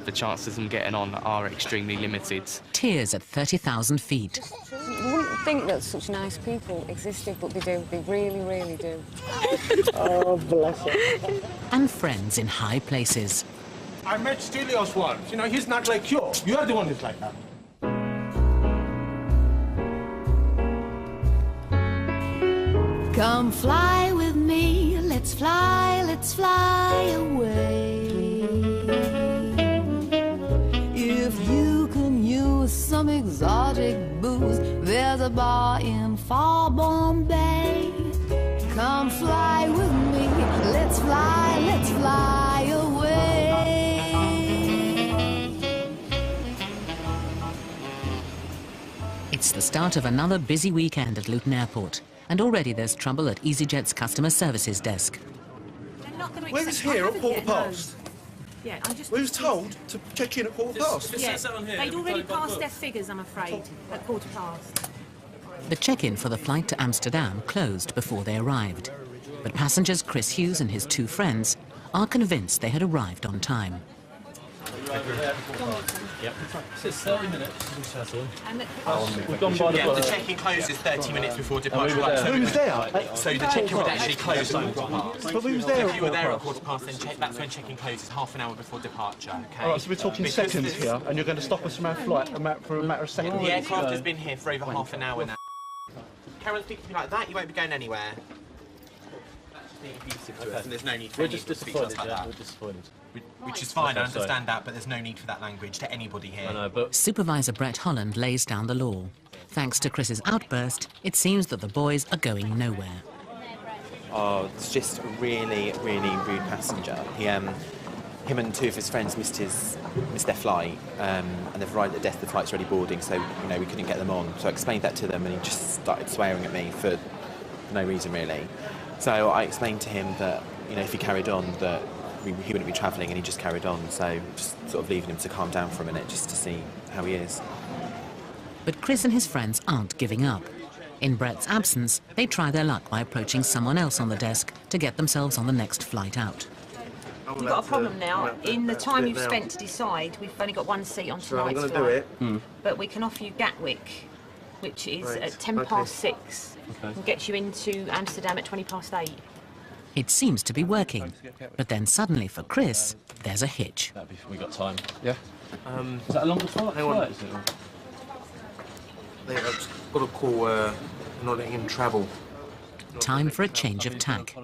the chances of them getting on are extremely limited. Tears at 30,000 feet. You wouldn't think that such nice people existed, but they do. They really, really do. Oh, bless her. And friends in high places. I met Stelios once. You know, he's not like you. You're the one who's like that. Come fly with me, let's fly away. If you can use some exotic booze, there's a bar in far Bombay. Come fly with me, let's fly away. It's the start of another busy weekend at Luton Airport. And already there's trouble at Easyjet's customer services desk. We was here at quarter past. Yeah, I'm just... We was told to check in at quarter past. Yeah, they'd already passed their figures, I'm afraid, at quarter past. The check-in for the flight to Amsterdam closed before they arrived. But passengers Chris Hughes and his two friends are convinced they had arrived on time. Yep. So it's 30 minutes. We've gone by the check-in closes 30 minutes before departure. Who was there? So the check-in would actually close at quarter past. But we was there. If you were there at quarter past, then that's when check-in closes, half an hour before departure. Okay. All right, so we're talking seconds here, and you're going to stop us from our flight for a matter of seconds. The aircraft has been here for over half an hour now. Carry on speaking to me like that, you won't be going anywhere. Being abusive to us, and there's no need for anyone to speak to us like that. We're disappointed. Which is fine, I understand that, but there's no need for that language to anybody here. I know, but... Supervisor Brett Holland lays down the law. Thanks to Chris's outburst, it seems that the boys are going nowhere. Oh, it's just a really, really rude passenger. Him and two of his friends missed their flight, and they've arrived at the desk. The flight's already boarding, so we couldn't get them on. So I explained that to them, and he just started swearing at me for no reason really. So I explained to him that if he carried on, that he wouldn't be travelling, and he just carried on. So just sort of leaving him to calm down for a minute, just to see how he is. But Chris and his friends aren't giving up. In Brett's absence, they try their luck by approaching someone else on the desk to get themselves on the next flight out. You've got a problem now. In the time you've spent to decide, we've only got one seat on tonight's I'm flight. going to do it. But we can offer you Gatwick, which is at 10 past 6. And gets you into Amsterdam at 20 past 8. It seems to be working, but then suddenly for Chris, there's a hitch. We got time. Yeah. Is that a longer flight? Hang on. I've got to call not letting him travel. Time for a change of tack.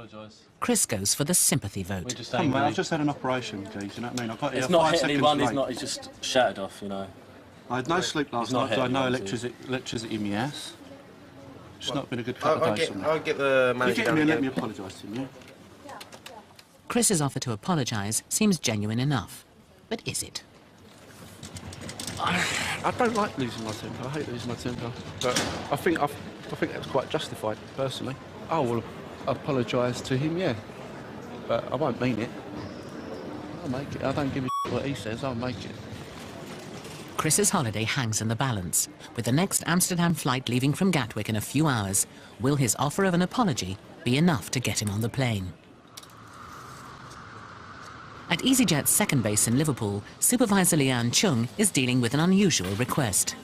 Chris goes for the sympathy vote. Come on, I've just had an operation, geez, you know what I mean? I got here It's not 5 hit seconds anyone, late. he's just shattered off, I had no sleep last night, so I had no electricity in my ass. It's not been a good couple of days for me. I'll get the manager You get me and let me apologise to him, yeah? Chris's offer to apologise seems genuine enough. But is it? I don't like losing my temper. I hate losing my temper. But I think that's quite justified, personally. I will apologise to him, yeah. But I won't mean it. I'll make it. I don't give a shit what he says. I'll make it. Chris's holiday hangs in the balance. With the next Amsterdam flight leaving from Gatwick in a few hours, will his offer of an apology be enough to get him on the plane? At Easyjet's second base in Liverpool, Supervisor Leanne Chung is dealing with an unusual request.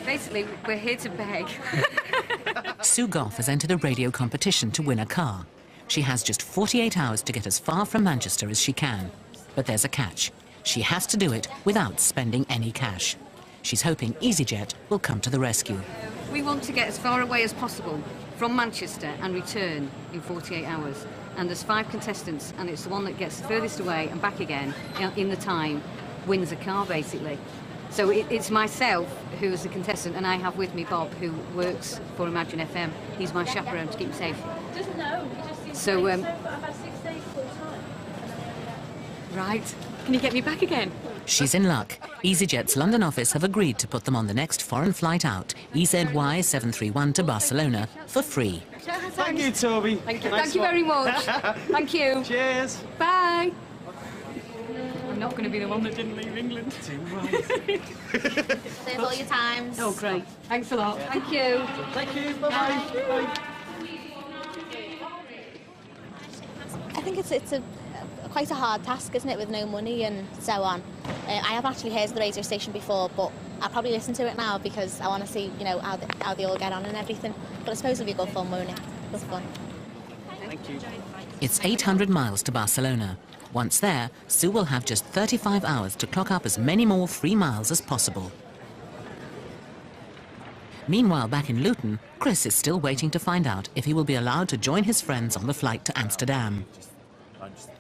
Basically, we're here to beg. Sue Goff has entered a radio competition to win a car. She has just 48 hours to get as far from Manchester as she can. But there's a catch. She has to do it without spending any cash. She's hoping Easyjet will come to the rescue. We want to get as far away as possible from Manchester and return in 48 hours. And there's 5 contestants, and it's the one that gets the furthest away and back again in the time wins a car, basically. So it's myself who is the contestant, and I have with me Bob, who works for Imagine FM. He's my chaperone to keep me safe. Doesn't know. So, I've had 6 days full time. Right. Can you get me back again? She's in luck. Easyjet's London office have agreed to put them on the next foreign flight out, EZY 731 to Barcelona, for free. Thank you, Toby. Thank you. Thank you very much. Thank you. Cheers. Bye. I'm not going to be the one that didn't leave England. Save all your times. Oh, great. Thanks a lot. Thank you. Thank you. Bye-bye. I think it's quite a hard task, isn't it, with no money and so on. I have actually heard of the radio station before, but I'll probably listen to it now because I want to see, you know, how they all get on and everything. But I suppose it'll be good fun, won't it? Good fun. Thank you. It's 800 miles to Barcelona. Once there, Sue will have just 35 hours to clock up as many more free miles as possible. Meanwhile, back in Luton, Chris is still waiting to find out if he will be allowed to join his friends on the flight to Amsterdam.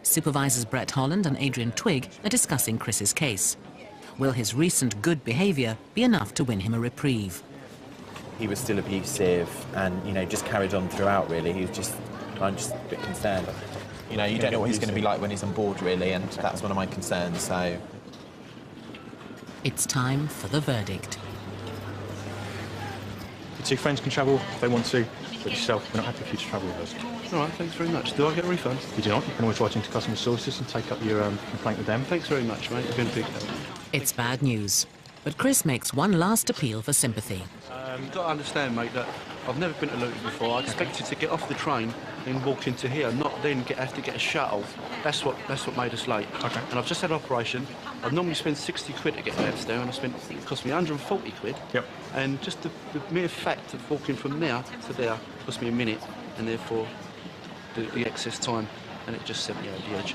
Supervisors Brett Holland and Adrian Twigg are discussing Chris's case. Will his recent good behaviour be enough to win him a reprieve? He was still abusive and, you know, just carried on throughout, really. I'm just a bit concerned. You know, you don't know what he's going to be like when he's on board, really, and that's one of my concerns, so... It's time for the verdict. Your two friends can travel if they want to, but yourself, we're not happy for you to travel with us. All right, thanks very much. Do I get a refund? You do not. You can always write into customer sources and take up your complaint with them. Thanks very much, mate. You've been a big help. It's bad news, but Chris makes one last appeal for sympathy. You've got to understand, mate, that I've never been to Luton before. I expected to get off the train and walk into here, not then have to get a shuttle. That's what made us late. Okay. And I've just had an operation. I'd normally spend 60 quid to get there, and it cost me 140 quid. Yep. And just the mere fact of walking from there to there cost me a minute, and therefore the excess time, and it just sent me over the edge.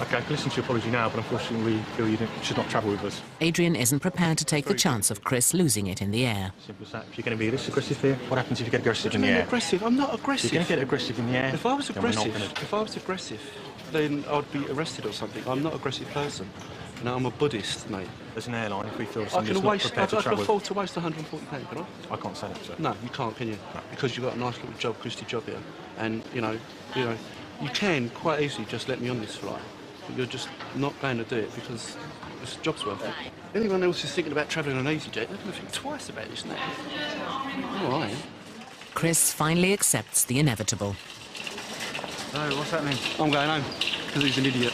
Okay, I can listen to your apology now, but unfortunately we feel you should not travel with us. Adrian isn't prepared to take the chance of Chris losing it in the air. Simple as that. If you're going to be this aggressive here, what happens if you get aggressive in the air? Aggressive? I'm not aggressive. You're going to get aggressive in the air. If I was aggressive, then I'd be arrested or something. I'm not an aggressive person. You know, I'm a Buddhist, mate. As an airline, if we feel somebody's not prepared to travel... I can afford to waste £140, can I? I can't say that, sir. No, you can't, can you? No. Because you've got a nice little job, Christy job here. And, you know, you can quite easily just let me on this flight. But you're just not going to do it because this job's worth it. Anyone else who's thinking about travelling on Easyjet, they're going to think twice about this now. All right. Chris finally accepts the inevitable. No, what's happening? I'm going home because he's an idiot.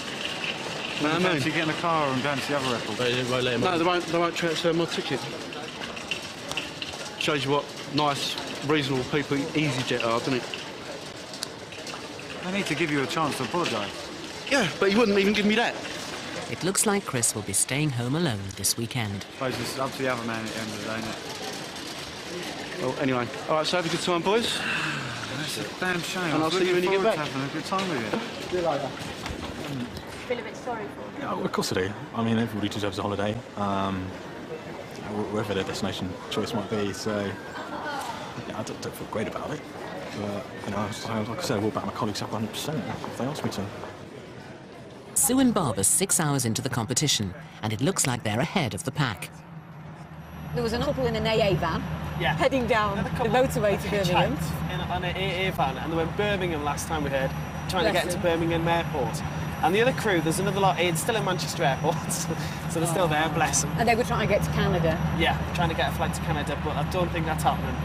No, I mean, get in the car and go and see the other airport. No, they won't transfer my ticket. Shows you what nice, reasonable people Easyjet are, doesn't it? I need to give you a chance to apologise. Yeah, but you wouldn't even give me that. It looks like Chris will be staying home alone this weekend. I suppose it's up to the other man at the end of the day, isn't it? Well, anyway. All right, so have a good time, boys. That's a damn shame. And I'll see you when you get back. Having a good time with you. See you later. Feel a bit sorry for you. Yeah, of course I do. I mean, everybody deserves a holiday, wherever their destination choice might be. So, yeah, I don't feel great about it. But, you know, like I said, I will back my colleagues up 100% if they ask me to. Sue and Bob are 6 hours into the competition, and it looks like they're ahead of the pack. There was a couple in an AA van heading down the motorway to Birmingham. In an AA van, and they went Birmingham last time we heard, trying to get into Birmingham Airport. And the other crew, there's another lot still in Manchester Airport, so they're still there, bless them. And they were trying to get to Canada. Yeah, trying to get a flight to Canada, but I don't think that's happening.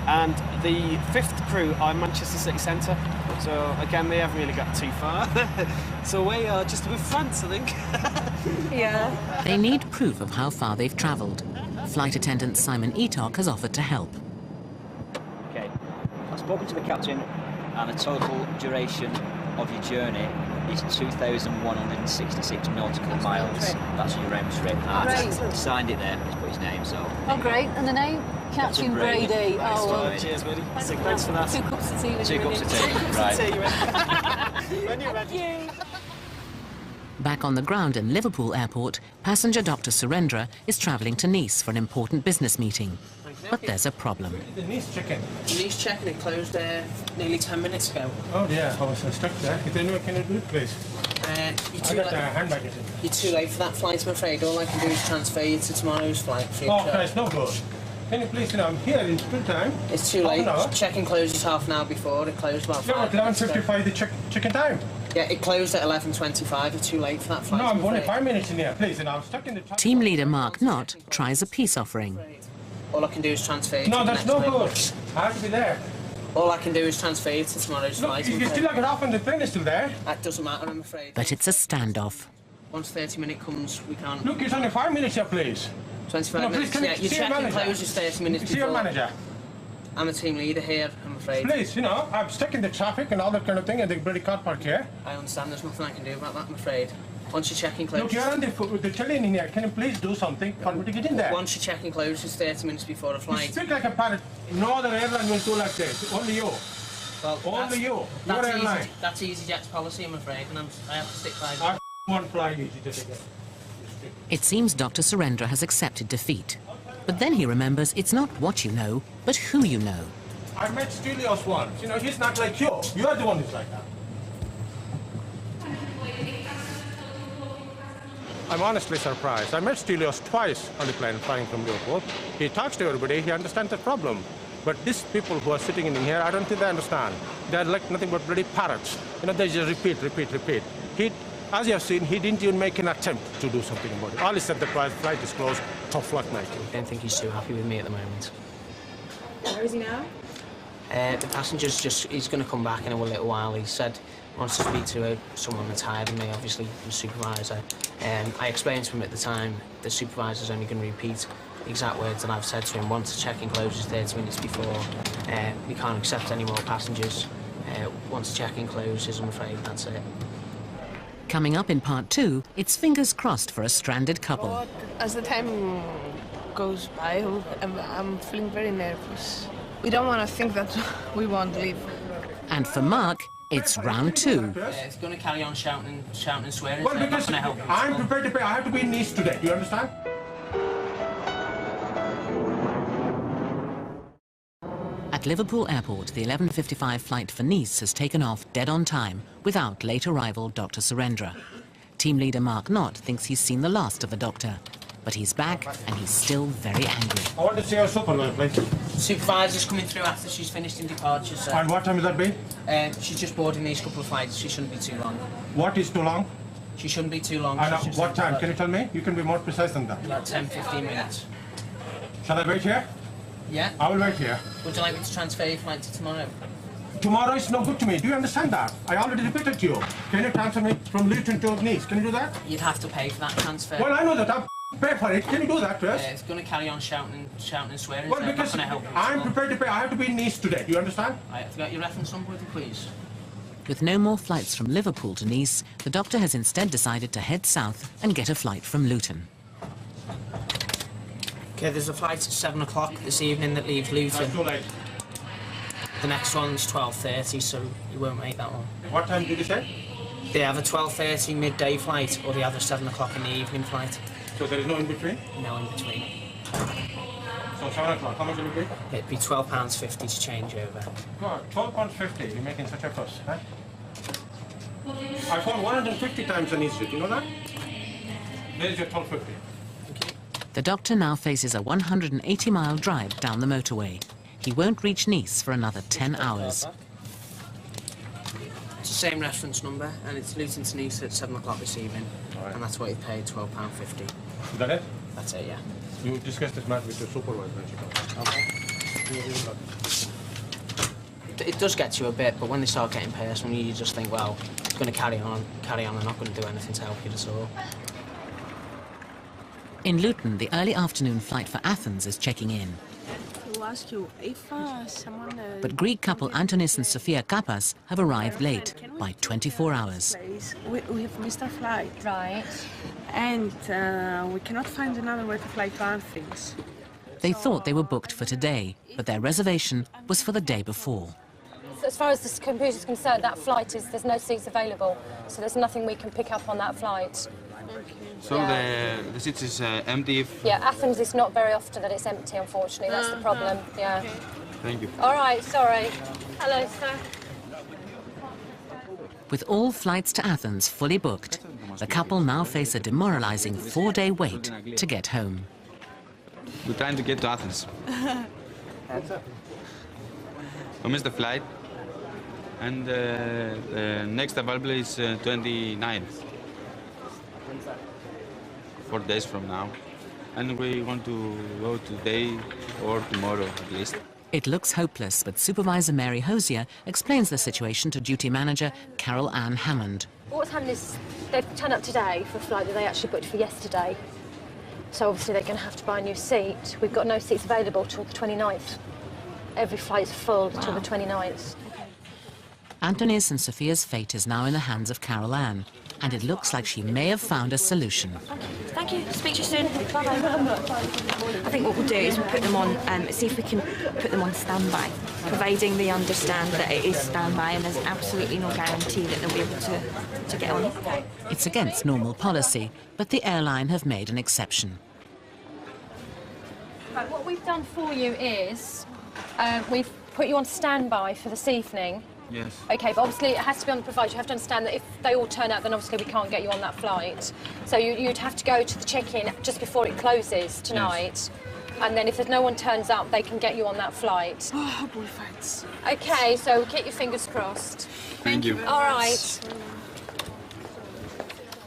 And the fifth crew are in Manchester City Centre, so again, they haven't really got too far. So we are just with France, I think. Yeah. They need proof of how far they've travelled. Flight attendant Simon Etok has offered to help. Okay, I've spoken to the captain, and the total duration of your journey is 2,166 nautical miles. That's your round trip. Great. Signed it there. He's put his name. So. Oh, great. And the name? Captain Brady. Nice Oh, well. Cheers, buddy. Thanks for that. 2 cups of tea when 2 you're cups ready. of tea. Right. When you're ready. Thank you. Back on the ground in Liverpool Airport, passenger Dr. Surendra is travelling to Nice for an important business meeting. But there's a problem. The Nice check-in. The Nice check-in, it closed there nearly 10 minutes ago. Oh, yeah, I was stuck there. Is there anyone can do it, please? You're too late for that flight, I'm afraid. All I can do is transfer you to tomorrow's flight. Oh, okay, it's no good. Can you please, I'm here in spring time. It's too late. Check-in closes half an hour before. It closed about 5 minutes ago. 11:55 the check-in time. Yeah, it closed at 11:25. You're too late for that flight. No, I'm only 5 minutes in here, please, and I'm stuck in the... Team leader Mark Knott tries a peace offering. All I can do is transfer you No, to the that's next no flight. good. I have to be there. All I can do is transfer you to tomorrow's Look, flight. you still not get off and the plane is still there. That doesn't matter, I'm afraid. But it's a standoff. Once 30-minute comes, we can't... Look, it's only 5 minutes here, please. 25 no, minutes, please, yeah. Your check-in closes 30 minutes before. See your manager. I'm a team leader here, I'm afraid. Please, you know, I'm stuck in the traffic and all that kind of thing, and the bloody car park here. I understand, there's nothing I can do about that, I'm afraid. Once your check-in closes... Look, you're on the train in here. Can you please do something for me to get in there? Once your check-in closes 30 minutes before the flight... You speak like a parrot. No other airline will do like this. Only you. Well, only you. Your airline. That's Easyjet's policy, I'm afraid, and I have to stick by it. I won't fly Easyjet again. It seems Dr. Surendra has accepted defeat. But then he remembers it's not what you know, but who you know. I met Stelios once. You know, he's not like you. You are the one who's like that. I'm honestly surprised. I met Stelios twice on the plane flying from Liverpool. He talks to everybody. He understands the problem. But these people who are sitting in here, I don't think they understand. They're like nothing but bloody parrots. You know, they just repeat, repeat, repeat. As you have seen, he didn't even make an attempt to do something about it. All he said, the flight is closed. Tough luck, mate. I don't think he's too happy with me at the moment. Where is he now? The passenger's he's going to come back in a little while. He said he wants to speak to someone that's higher than me, obviously the supervisor. I explained to him at the time the supervisor's only going to repeat the exact words that I've said to him. Once the check-in closes 30 minutes before, we can't accept any more passengers. Once the check-in closes, I'm afraid that's it. Coming up in part 2, it's fingers crossed for a stranded couple. As the time goes by, I'm feeling very nervous. We don't want to think that we won't leave. And for Mark, it's round 2. It's going to carry on shouting and swearing. Well, so because I'm not going to help him. I'm prepared to pay. I have to be in Nice today. Do you understand? At Liverpool Airport, the 11:55 flight for Nice has taken off dead on time without late arrival Dr. Surendra. Team leader Mark Knott thinks he's seen the last of the doctor. But he's back and he's still very angry. I want to see our supervisor, please. The supervisor's coming through after she's finished in departure, sir. And what time is that be? She's just boarding these couple of flights. She shouldn't be too long. What is too long? She shouldn't be too long. And what time? Can you tell me? You can be more precise than that. About 10-15 minutes. Shall I wait here? Yeah. I will wait here. Would you like me to transfer your flight to tomorrow? Tomorrow is no good to me. Do you understand that? I already repeated to you. Can you transfer me from Luton to Nice? Can you do that? You'd have to pay for that transfer. Well, I know that. I'll pay for it. Can you do that first? It's going to carry on shouting and swearing. Well, so because I'm not going to help you. I'm prepared to pay. I have to be in Nice today. Do you understand? Have you got your reference number with you, please? With no more flights from Liverpool to Nice, the doctor has instead decided to head south and get a flight from Luton. Okay, there's a flight at 7 o'clock this evening that leaves Luton. That's too late. The next one's 12:30, so you won't make that one. What time did you say? They have a 12:30 midday flight, or they have a 7 o'clock in the evening flight. So there is no in between? No in between. So 7 o'clock, how much will it be? It'd be £12.50 to change over. God, £12.50, you're making such a fuss, huh? I phoned 150 times on Easyjet, you know that? There is your £12.50. The doctor now faces a 180-mile drive down the motorway. He won't reach Nice for another 10 hours. It's the same reference number, and it's Luton to Nice at 7 o'clock this evening. Right. And that's what he paid, £12.50. Is that it? That's it, yeah. You discuss this matter with your supervisor when she comes. Okay. It does get to you a bit, but when they start getting personal, you just think, well, it's going to carry on, I'm not going to do anything to help you at all. In Luton, the early afternoon flight for Athens is checking in. To ask you if someone... But Greek couple Antonis and Sophia Kappas have arrived late by 24 hours. We have missed our flight. Right. And we cannot find another way to fly to Athens. They thought they were booked for today, but their reservation was for the day before. So as far as the computer's concerned, that flight there's no seats available, so there's nothing we can pick up on that flight. So the seat is empty? Yeah, Athens is not very often that it's empty, unfortunately. That's the problem, yeah. Thank you. All right, sorry. Hello, sir. With all flights to Athens fully booked, the couple now face a demoralizing 4-day wait to get home. We're trying to get to Athens. We missed the flight, and the next available is 29th. 4 days from now, and we want to go today or tomorrow at least. It looks hopeless, but Supervisor Mary Hosier explains the situation to duty manager Carol Ann Hammond. What's happened is they've turned up today for a flight that they actually booked for yesterday. So obviously they're going to have to buy a new seat. We've got no seats available till the 29th. Every flight's full till the 29th. Antonis and Sophia's fate is now in the hands of Carol Ann. and it looks like she may have found a solution. Thank you. Speak to you soon. Bye-bye. I think what we'll do is we'll put them on, see if we can put them on standby, providing they understand that it is standby and there's absolutely no guarantee that they'll be able to get on. It's against normal policy, but the airline have made an exception. Right, what we've done for you is we've put you on standby for this evening. Yes. Okay, but obviously it has to be on the provider. You have to understand that if they all turn out, then obviously we can't get you on that flight. So you'd have to go to the check-in just before it closes tonight. Yes. And then if there's no one turns up, they can get you on that flight. Oh, boy, thanks. Okay, so keep your fingers crossed. Thank you. All right.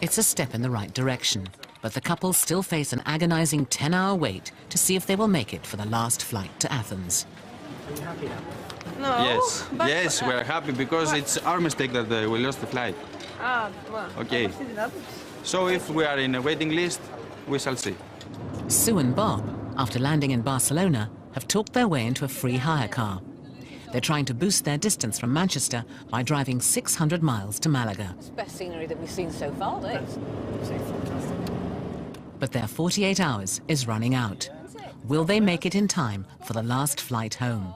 It's a step in the right direction, but the couple still face an agonizing 10-hour wait to see if they will make it for the last flight to Athens. No. Yes, yes, we're happy because it's our mistake that we lost the flight. Ah, well. Okay. So if we are in a waiting list, we shall see. Sue and Bob, after landing in Barcelona, have talked their way into a free hire car. They're trying to boost their distance from Manchester by driving 600 miles to Malaga. It's the best scenery that we've seen so far, this. But their 48 hours is running out. Will they make it in time for the last flight home?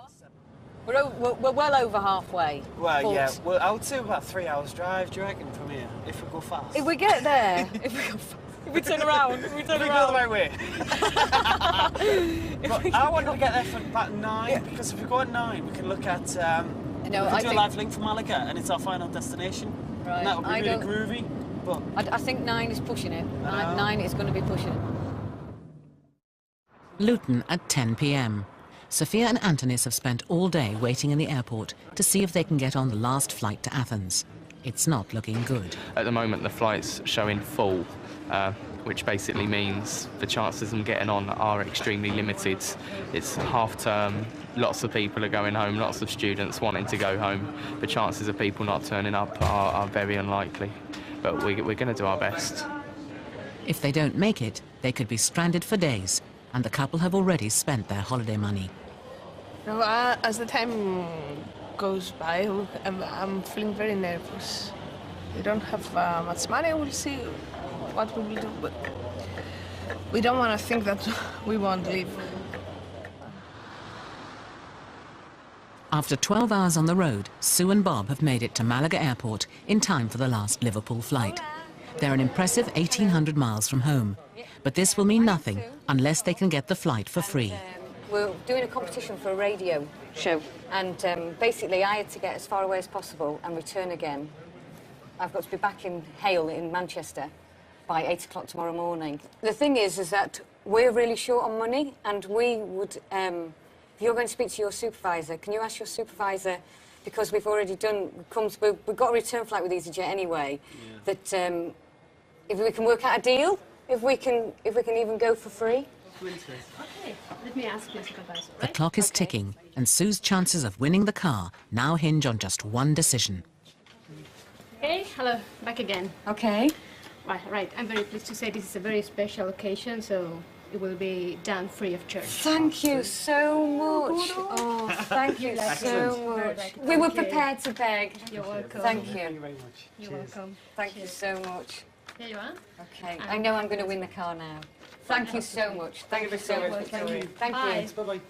We're well over halfway. Well, yeah, well, I would say about 3 hours drive, do you reckon, from here, if we go fast? If we get there, if we turn around, we go the right way. But I wanted to get there for about 9, because if we go at 9, we can look at, we can do a live link for Malaga, and it's our final destination. Right. And that would be really groovy. But I think 9 is pushing it. 9 is going to be pushing it. Luton at 10 p.m. Sophia and Antonis have spent all day waiting in the airport to see if they can get on the last flight to Athens. It's not looking good. At the moment, the flight's showing full, which basically means the chances of them getting on are extremely limited. It's half-term, lots of people are going home, lots of students wanting to go home. The chances of people not turning up are very unlikely, but we're going to do our best. If they don't make it, they could be stranded for days, and the couple have already spent their holiday money. No, as the time goes by, I'm feeling very nervous. We don't have much money. We'll see what we will do, but we don't want to think that we won't leave. After 12 hours on the road, Sue and Bob have made it to Malaga Airport in time for the last Liverpool flight. They're an impressive 1,800 miles from home, but this will mean nothing unless they can get the flight for free. We're doing a competition for a radio show, and basically I had to get as far away as possible and return again. I've got to be back in Hale in Manchester by 8 o'clock tomorrow morning. The thing is that we're really short on money, and we would, if you're going to speak to your supervisor, can you ask your supervisor, because we've already done, we've got a return flight with Easyjet anyway, that if we can work out a deal, if we can even go for free. Okay, let me ask your supervisor. The clock is ticking, and Sue's chances of winning the car now hinge on just one decision. Okay, hello, back again. Okay. Right, I'm very pleased to say this is a very special occasion, so it will be done free of charge. Thank you so much. Oh, thank you so much. We were prepared to beg. You're welcome. Thank you. Thank you very much. You're welcome. Thank you so much. Here you are. Okay, I know I'm going to win the car now. Thank you so much. Thank you so much. Thank you. Thank you. Bye-bye.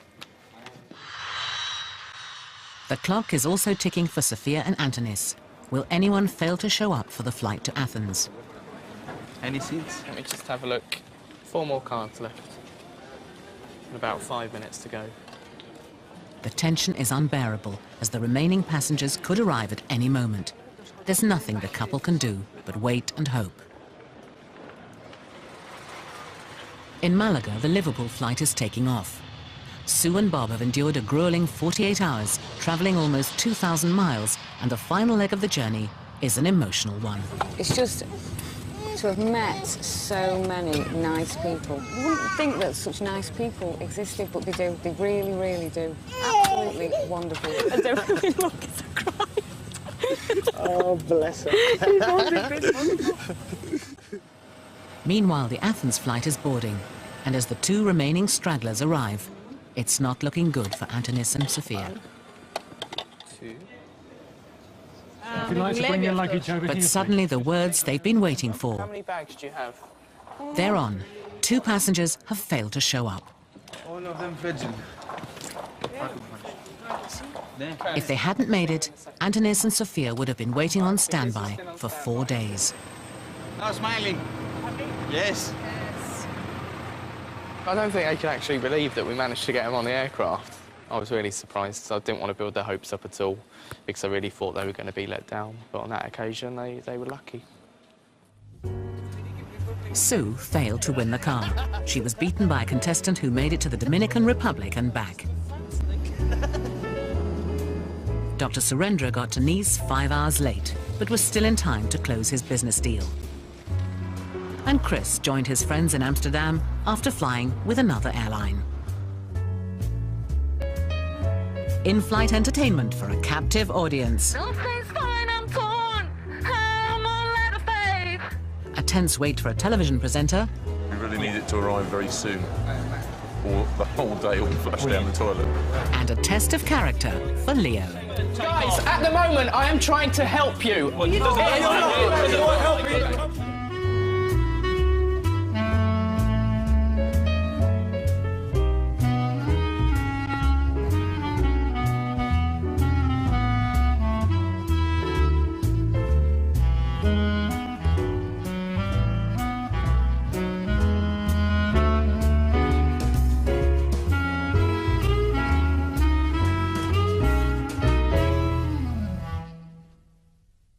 The clock is also ticking for Sophia and Antonis. Will anyone fail to show up for the flight to Athens? Any seats? Let me just have a look. 4 more cards left. And about 5 minutes to go. The tension is unbearable, as the remaining passengers could arrive at any moment. There's nothing the couple can do but wait and hope. In Malaga, the Liverpool flight is taking off. Sue and Bob have endured a grueling 48 hours, travelling almost 2,000 miles, and the final leg of the journey is an emotional one. It's just to have met so many nice people. You wouldn't think that such nice people existed, but they do. They really, really do. Absolutely wonderful. I don't really look as I cry. Oh, bless her. Meanwhile, the Athens flight is boarding, and as the 2 remaining stragglers arrive, it's not looking good for Antonis and Sophia. 2. If you like to bring your luggage over But here, suddenly the words they've been waiting How for. many bags do you have? They're on. 2 passengers have failed to show up. All of them virgin. If they hadn't made it, Antonis and Sophia would have been waiting on standby for 4 days. Oh, smiling. Yes. I don't think they can actually believe that we managed to get them on the aircraft. I was really surprised. I didn't want to build their hopes up at all because I really thought they were going to be let down. But on that occasion, they were lucky. Sue failed to win the car. She was beaten by a contestant who made it to the Dominican Republic and back. Dr. Surendra got to Nice 5 hours late, but was still in time to close his business deal. And Chris joined his friends in Amsterdam after flying with another airline. In-flight entertainment for a captive audience. A tense wait for a television presenter. We really need it to arrive very soon, or the whole day will flush down the toilet. And a test of character for Leo. Guys, at the moment, I am trying to help you.